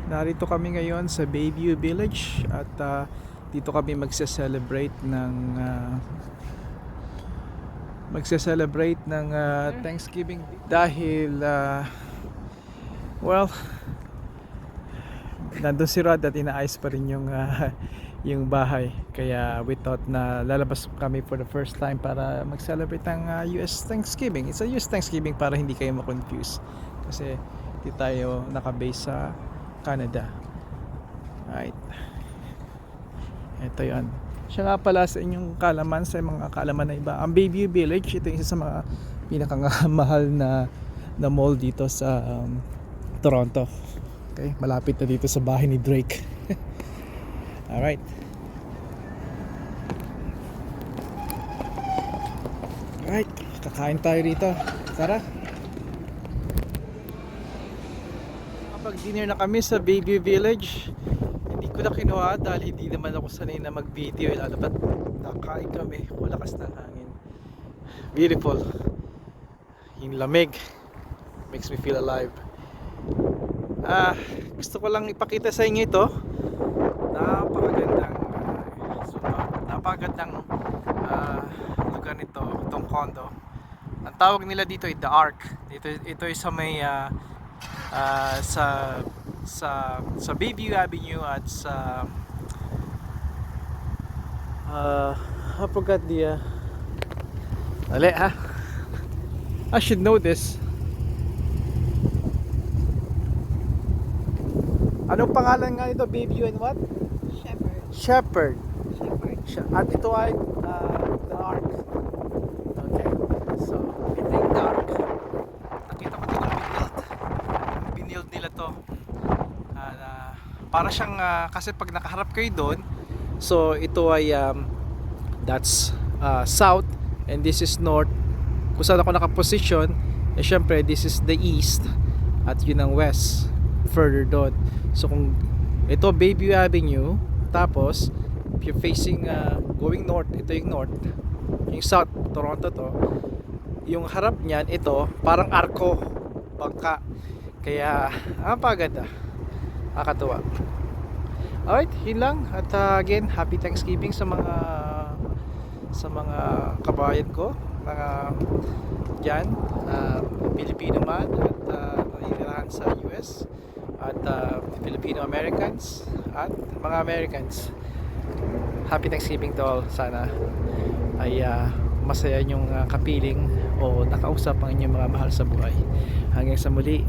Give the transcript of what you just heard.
Narito kami ngayon sa Bayview Village at dito kami magse-celebrate ng Thanksgiving dahil well, nandun si Rod at inaayos pa rin yung yung bahay, kaya we thought na lalabas kami for the first time para mag-celebrate ng US Thanksgiving. It's a US Thanksgiving para hindi kayo ma-confuse kasi di tayo nakabase sa Canada. Right. Ito yun. Siya nga pala sa inyong kalaman, sa mga kalaman na iba, ang Bayview Village, ito yung isa sa mga pinakamahal na mall dito sa Toronto. Okay, malapit na dito sa bahay ni Drake. Alright. Alright, kakain tayo rito. Tara. Kapag-dinner na kami sa Bayview Village. Hindi ko na kinuha dahil hindi naman ako sanay na mag-video. Lalo ba't nakain kami, malakas ng hangin. Beautiful. Yung lamig makes me feel alive. Gusto ko lang ipakita sa inyo ito. Napakagandang lugar nito, itong condo. Ang tawag nila dito ay The Ark. Ito ay sa may sa Bayview Avenue at sa I forgot the I should know this. Anong pangalan nga ito? Bayview and what? Shepherd. At ito ay The Ark. Okay. So, ito yung The Ark. Nakita ko dito ng binild nila to. Para siyang kasi pag nakaharap kayo doon, so ito ay that's south and this is north. Kung saan ako nakaposition, syempre this is the east at yun ang west further doon. So kung ito Bayview Avenue, tapos if you're facing going north, ito yung north, yung south, Toronto to, yung harap niyan, ito parang arko, bangka, kaya paganda, nakakatuwa. Alright, yun lang. At again, happy Thanksgiving sa mga kabayan ko, mga dyan, Filipino man at nanirahan sa US at Filipino Americans at mga Americans. Happy Thanksgiving to all. Sana ay masaya nyong kapiling o nakausap ang inyong mga mahal sa buhay. Hanggang sa muli.